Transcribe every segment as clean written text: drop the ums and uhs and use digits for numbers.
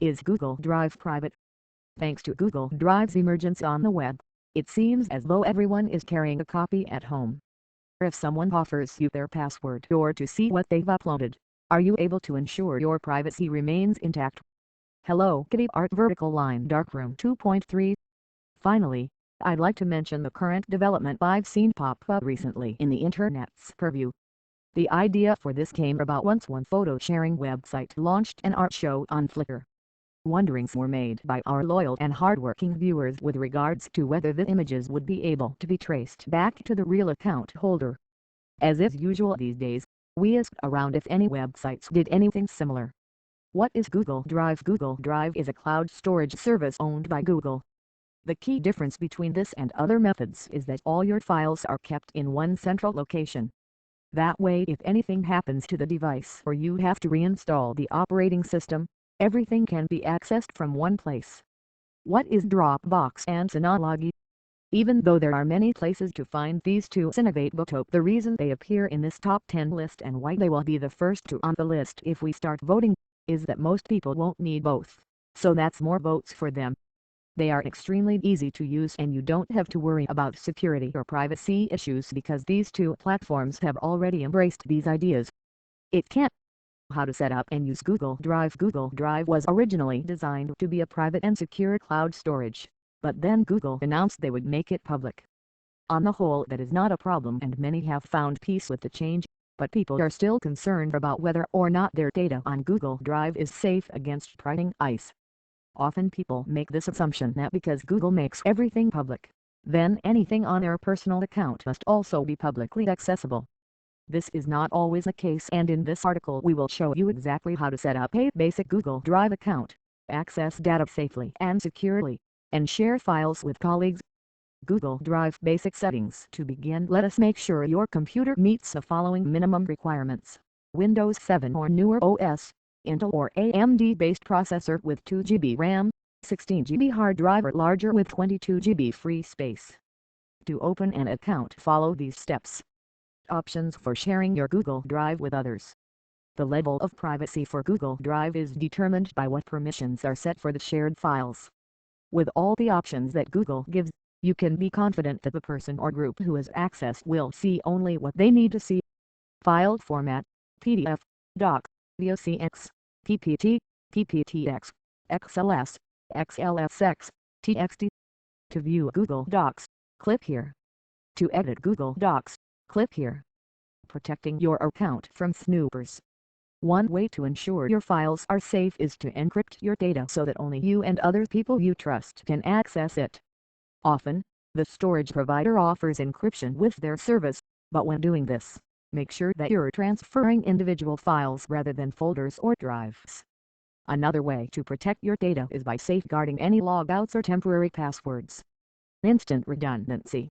Is Google Drive private? Thanks to Google Drive's emergence on the web, it seems as though everyone is carrying a copy at home. If someone offers you their password or to see what they've uploaded, are you able to ensure your privacy remains intact? Hello Kitty Art Vertical Line Darkroom 2.3. Finally, I'd like to mention the current development I've seen pop up recently in the internet's purview. The idea for this came about once one photo sharing website launched an art show on Flickr. Wonderings were made by our loyal and hardworking viewers with regards to whether the images would be able to be traced back to the real account holder. As is usual these days, we asked around if any websites did anything similar. What is Google Drive? Google Drive is a cloud storage service owned by Google. The key difference between this and other methods is that all your files are kept in one central location. That way, if anything happens to the device or you have to reinstall the operating system, everything can be accessed from one place. What is Dropbox and Synology? Even though there are many places to find these two Synovate Booktop, the reason they appear in this top 10 list and why they will be the first two on the list if we start voting, is that most people won't need both, so that's more votes for them. They are extremely easy to use and you don't have to worry about security or privacy issues because these two platforms have already embraced these ideas. It can't. How to set up and use Google Drive? Google Drive was originally designed to be a private and secure cloud storage, but then Google announced they would make it public. On the whole, that is not a problem and many have found peace with the change, but people are still concerned about whether or not their data on Google Drive is safe against prying eyes. Often people make this assumption that because Google makes everything public, then anything on their personal account must also be publicly accessible. This is not always the case, and in this article we will show you exactly how to set up a basic Google Drive account, access data safely and securely, and share files with colleagues. Google Drive basic settings. To begin, let us make sure your computer meets the following minimum requirements: Windows 7 or newer OS, Intel or AMD based processor with 2 GB RAM, 16 GB hard drive or larger with 22 GB free space. To open an account, follow these steps. Options for sharing your Google Drive with others. The level of privacy for Google Drive is determined by what permissions are set for the shared files. With all the options that Google gives, you can be confident that the person or group who has access will see only what they need to see. File format: PDF, Doc, docx, PPT, PPTX, XLS, XLSX, TXT. To view Google Docs, click here. To edit Google Docs, click here. Protecting your account from snoopers. One way to ensure your files are safe is to encrypt your data so that only you and other people you trust can access it. Often, the storage provider offers encryption with their service, but when doing this, make sure that you're transferring individual files rather than folders or drives. Another way to protect your data is by safeguarding any logouts or temporary passwords. Instant redundancy.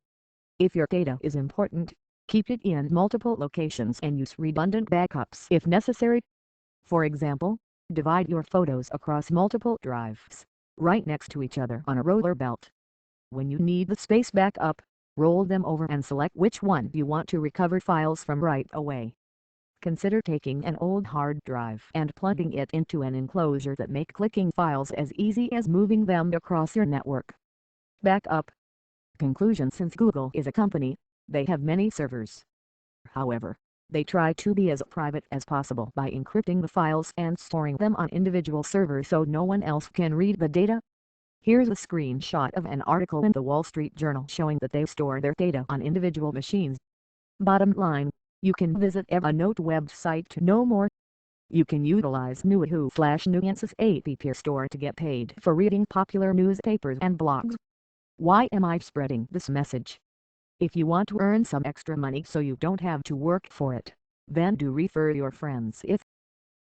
If your data is important, keep it in multiple locations and use redundant backups if necessary. For example, divide your photos across multiple drives, right next to each other on a roller belt. When you need the space backup, roll them over and select which one you want to recover files from right away. Consider taking an old hard drive and plugging it into an enclosure that makes clicking files as easy as moving them across your network. Backup. Conclusion: since Google is a company, they have many servers. However, they try to be as private as possible by encrypting the files and storing them on individual servers so no one else can read the data. Here's a screenshot of an article in the Wall Street Journal showing that they store their data on individual machines. Bottom line, you can visit Evernote website to know more. You can utilize Nuances app store to get paid for reading popular newspapers and blogs. Why am I spreading this message? If you want to earn some extra money so you don't have to work for it, then do refer your friends. If